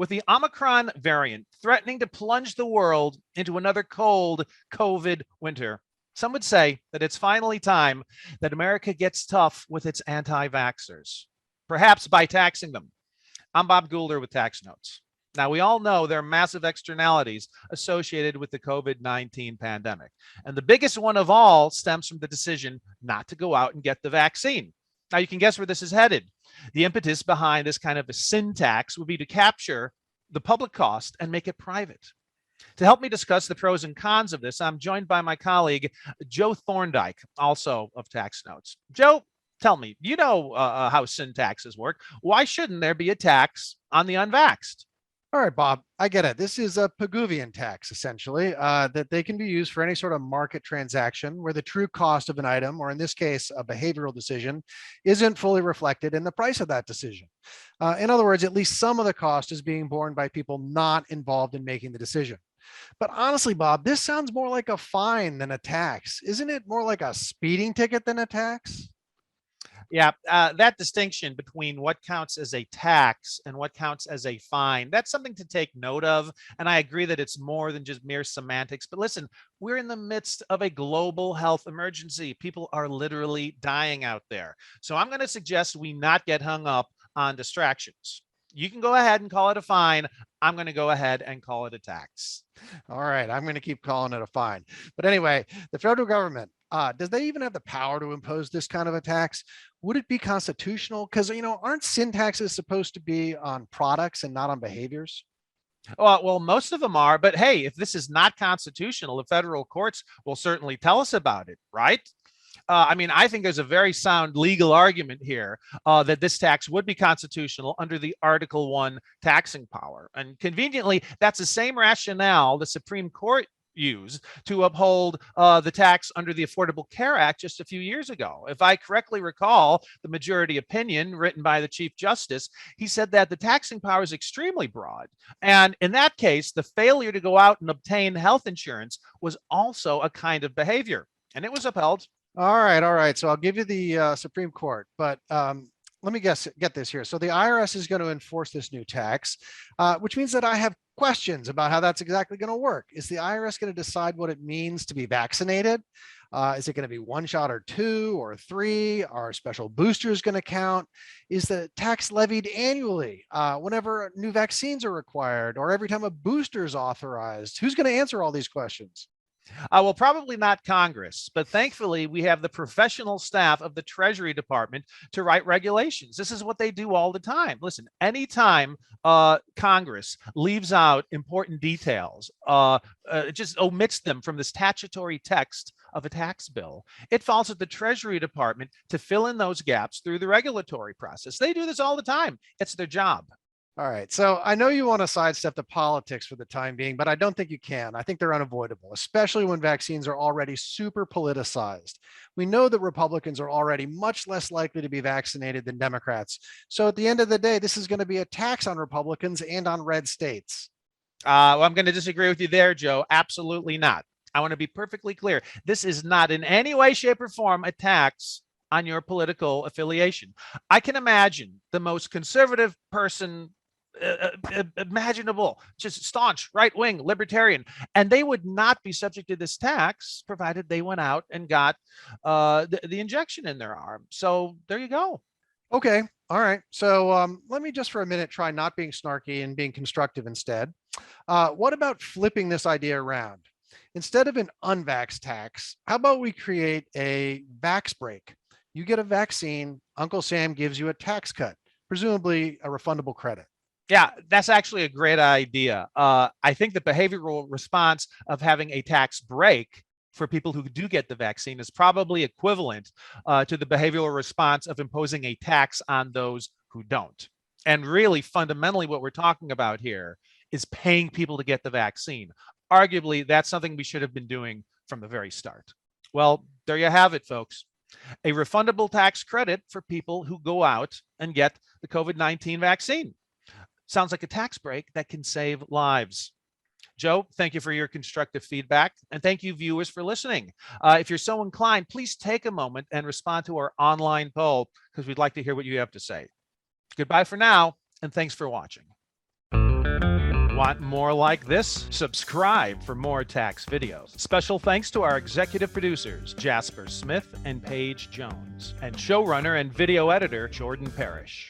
With the Omicron variant threatening to plunge the world into another cold COVID winter, some would say that it's finally time that America gets tough with its anti-vaxxers, perhaps by taxing them. I'm Bob Goulder with Tax Notes. Now, we all know there are massive externalities associated with the COVID-19 pandemic. And the biggest one of all stems from the decision not to go out and get the vaccine. Now, you can guess where this is headed. The impetus behind this kind of a sin tax would be to capture the public cost and make it private. To help me discuss the pros and cons of this, I'm joined by my colleague, Joe Thorndike, also of Tax Notes. Joe, tell me, you know how sin taxes work. Why shouldn't there be a tax on the unvaxxed? All right, Bob, I get it. This is a Pigouvian tax, essentially, that they can be used for any sort of market transaction where the true cost of an item, or in this case, a behavioral decision, isn't fully reflected in the price of that decision. In other words, at least some of the cost is being borne by people not involved in making the decision. But honestly, Bob, this sounds more like a fine than a tax. Isn't it more like a speeding ticket than a tax? Yeah, that distinction between what counts as a tax and what counts as a fine, that's something to take note of. And I agree that it's more than just mere semantics. But listen, we're in the midst of a global health emergency. People are literally dying out there. So I'm going to suggest we not get hung up on distractions. You can go ahead and call it a fine. I'm going to go ahead and call it a tax. All right, I'm going to keep calling it a fine. But anyway, the federal government, does they even have the power to impose this kind of a tax? Would it be constitutional? Because, aren't sin taxes supposed to be on products and not on behaviors? Well, most of them are. But hey, if this is not constitutional, the federal courts will certainly tell us about it, right? I think there's a very sound legal argument here that this tax would be constitutional under the Article 1 taxing power. And conveniently, that's the same rationale the Supreme Court used to uphold the tax under the Affordable Care Act just a few years ago. If I correctly recall the majority opinion written by the Chief Justice, he said that the taxing power is extremely broad. And in that case, the failure to go out and obtain health insurance was also a kind of behavior, and it was upheld. All right. So I'll give you the Supreme Court, but let me get this here. So the IRS is going to enforce this new tax, which means that I have questions about how that's exactly going to work. Is the IRS going to decide what it means to be vaccinated? Is it going to be one shot or two or three? Are special boosters going to count? Is the tax levied annually whenever new vaccines are required, or every time a booster is authorized? Who's going to answer all these questions? Well, probably not Congress, but thankfully we have the professional staff of the Treasury Department to write regulations. This is what they do all the time. Listen, anytime Congress leaves out important details, just omits them from the statutory text of a tax bill, it falls at the Treasury Department to fill in those gaps through the regulatory process. They do this all the time. It's their job. All right. So I know you want to sidestep the politics for the time being, but I don't think you can. I think they're unavoidable, especially when vaccines are already super politicized. We know that Republicans are already much less likely to be vaccinated than Democrats. So at the end of the day, this is going to be a tax on Republicans and on red states. Well, I'm going to disagree with you there, Joe. Absolutely not. I want to be perfectly clear. This is not in any way, shape, or form a tax on your political affiliation. I can imagine the most conservative person imaginable, just staunch right-wing libertarian, and they would not be subject to this tax provided they went out and got the injection in their arm. So there you go. Okay. All right. So let me just for a minute try not being snarky and being constructive instead. What about flipping this idea around? Instead of an unvax tax, how about we create a vax break? You get a vaccine, Uncle Sam gives you a tax cut, presumably a refundable credit. Yeah, that's actually a great idea. I think the behavioral response of having a tax break for people who do get the vaccine is probably equivalent to the behavioral response of imposing a tax on those who don't. And really, fundamentally, what we're talking about here is paying people to get the vaccine. Arguably, that's something we should have been doing from the very start. Well, there you have it, folks. A refundable tax credit for people who go out and get the COVID-19 vaccine. Sounds like a tax break that can save lives. Joe, thank you for your constructive feedback. And thank you, viewers, for listening. If you're so inclined, please take a moment and respond to our online poll because we'd like to hear what you have to say. Goodbye for now, and thanks for watching. Want more like this? Subscribe for more tax videos. Special thanks to our executive producers, Jasper Smith and Paige Jones, and showrunner and video editor, Jordan Parrish.